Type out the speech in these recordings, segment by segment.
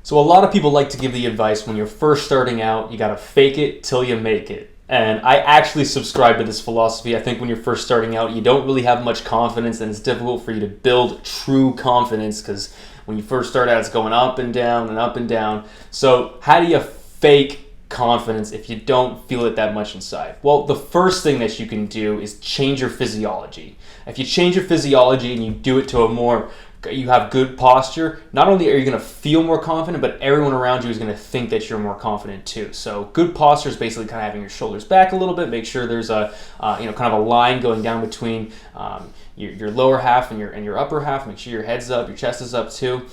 So a lot of people like to give the advice when you're first starting out, you got to fake it till you make it. And I actually subscribe to this philosophy. I think when you're first starting out, you don't really have much confidence, and it's difficult for you to build true confidence because when you first start out, it's going up and down and up and down. So how do you fake confidence if you don't feel it that much inside? Well, the first thing that you can do is change your physiology. If you change your physiology and you do it to you have good posture, not only are you going to feel more confident, but everyone around you is going to think that you're more confident too. So good posture is basically kind of having your shoulders back a little bit, make sure there's a kind of a line going down between your lower half and your upper half. Make sure your head's up, your chest is up too.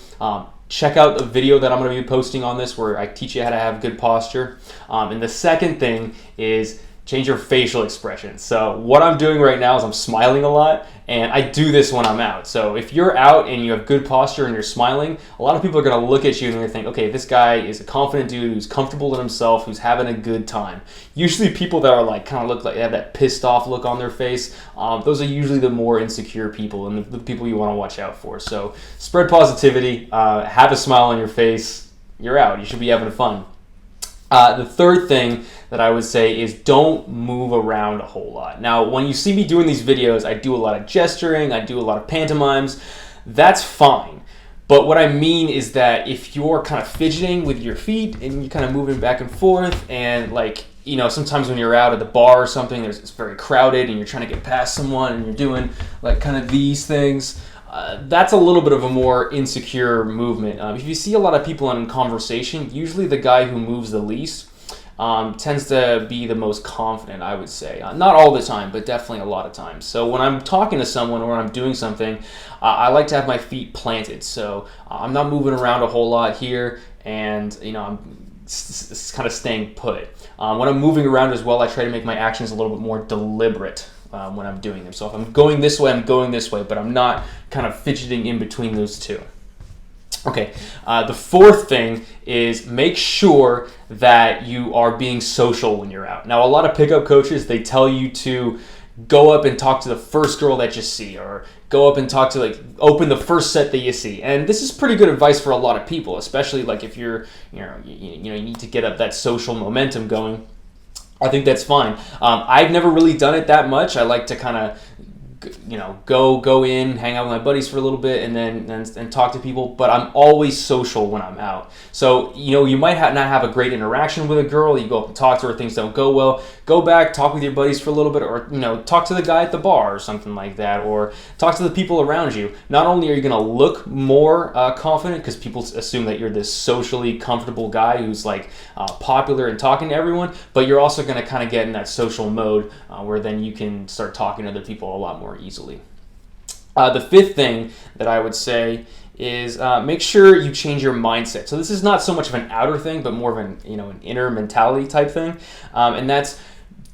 Check out the video that I'm going to be posting on this where I teach you how to have good posture. And the second thing is change your facial expression. So what I'm doing right now is I'm smiling a lot, and I do this when I'm out. So if you're out and you have good posture and you're smiling, a lot of people are going to look at you and they're going to think, okay, this guy is a confident dude who's comfortable in himself, who's having a good time. Usually people that are like kind of look like they have that pissed off look on their face, those are usually the more insecure people and the people you want to watch out for. So spread positivity, have a smile on your face, you're out. You should be having fun. The third thing that I would say is don't move around a whole lot. Now, when you see me doing these videos, I do a lot of gesturing, I do a lot of pantomimes. That's fine. But what I mean is that if you're kind of fidgeting with your feet and you're kind of moving back and forth and sometimes when you're out at the bar or something, it's very crowded and you're trying to get past someone and you're doing like kind of these things, that's a little bit of a more insecure movement. If you see a lot of people in conversation, usually the guy who moves the least tends to be the most confident, I would say. Not all the time, but definitely a lot of times. So when I'm talking to someone or I'm doing something, I like to have my feet planted. So I'm not moving around a whole lot here, and I'm kind of staying put. When I'm moving around as well, I try to make my actions a little bit more deliberate when I'm doing them. So if I'm going this way, I'm going this way, but I'm not kind of fidgeting in between those two. Okay, the fourth thing is make sure that you are being social when you're out. Now, a lot of pickup coaches, they tell you to go up and talk to the first girl that you see, or go up and talk to open the first set that you see. And this is pretty good advice for a lot of people, especially like if you're, you need to get up that social momentum going. I think that's fine. I've never really done it that much. I like to kind of go in, hang out with my buddies for a little bit, and then talk to people. But I'm always social when I'm out. So you might not have a great interaction with a girl. You go up and talk to her, things don't go well. Go back, talk with your buddies for a little bit, or talk to the guy at the bar or something like that, or talk to the people around you. Not only are you going to look more confident because people assume that you're this socially comfortable guy who's popular and talking to everyone, but you're also going to kind of get in that social mode where then you can start talking to other people a lot more easily. The fifth thing that I would say is make sure you change your mindset. So this is not so much of an outer thing, but more of an inner mentality type thing, and that's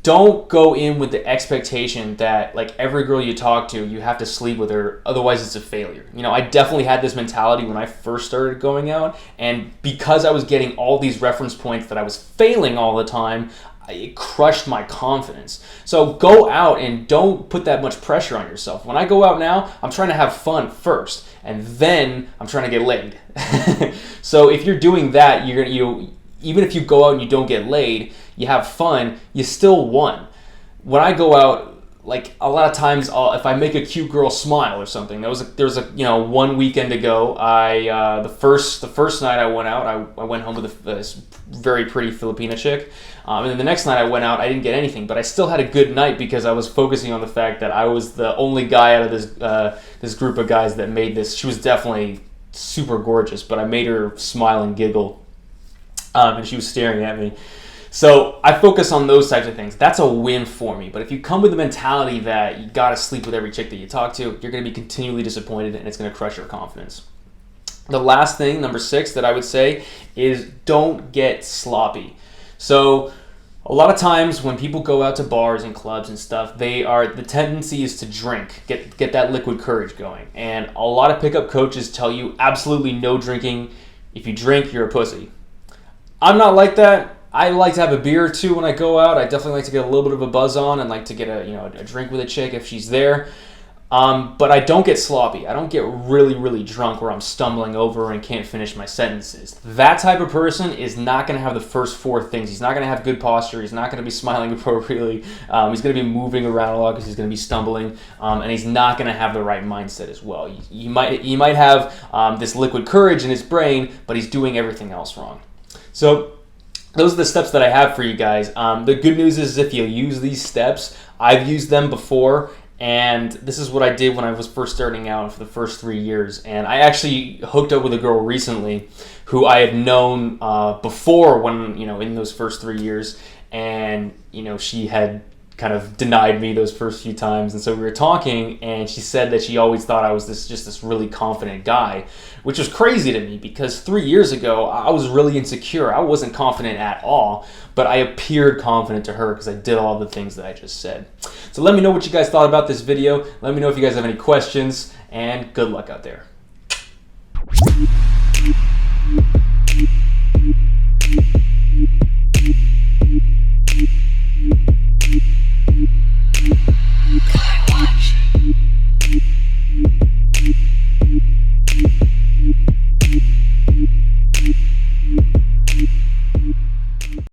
don't go in with the expectation that every girl you talk to, you have to sleep with her, otherwise it's a failure. I definitely had this mentality when I first started going out, and because I was getting all these reference points that I was failing all the time, it crushed my confidence. So go out and don't put that much pressure on yourself. When I go out now, I'm trying to have fun first, and then I'm trying to get laid. So if you're doing that, even if you go out and you don't get laid, you have fun, you still won. When I go out, a lot of times, if I make a cute girl smile or something, there was a one weekend ago. The first night I went out, I went home with this very pretty Filipina chick, and then the next night I went out, I didn't get anything, but I still had a good night because I was focusing on the fact that I was the only guy out of this group of guys that made this. She was definitely super gorgeous, but I made her smile and giggle, and she was staring at me. So I focus on those types of things. That's a win for me. But if you come with the mentality that you got to sleep with every chick that you talk to, you're going to be continually disappointed, and it's going to crush your confidence. The last thing, number 6, that I would say is don't get sloppy. So a lot of times when people go out to bars and clubs and stuff, the tendency is to drink, get that liquid courage going. And a lot of pickup coaches tell you absolutely no drinking. If you drink, you're a pussy. I'm not like that. I like to have a beer or two when I go out. I definitely like to get a little bit of a buzz on and like to get a drink with a chick if she's there. But I don't get sloppy. I don't get really, really drunk where I'm stumbling over and can't finish my sentences. That type of person is not going to have the first 4 things. He's not going to have good posture. He's not going to be smiling appropriately. He's going to be moving around a lot because he's going to be stumbling. And he's not going to have the right mindset as well. He might have this liquid courage in his brain, but he's doing everything else wrong. So those are the steps that I have for you guys. The good news is if you use these steps, I've used them before. And this is what I did when I was first starting out for the first 3 years. And I actually hooked up with a girl recently who I had known before when, in those first 3 years. And, she had kind of denied me those first few times. And so we were talking, and she said that she always thought I was just this really confident guy, which was crazy to me because 3 years ago, I was really insecure. I wasn't confident at all, but I appeared confident to her because I did all the things that I just said. So let me know what you guys thought about this video. Let me know if you guys have any questions, and good luck out there.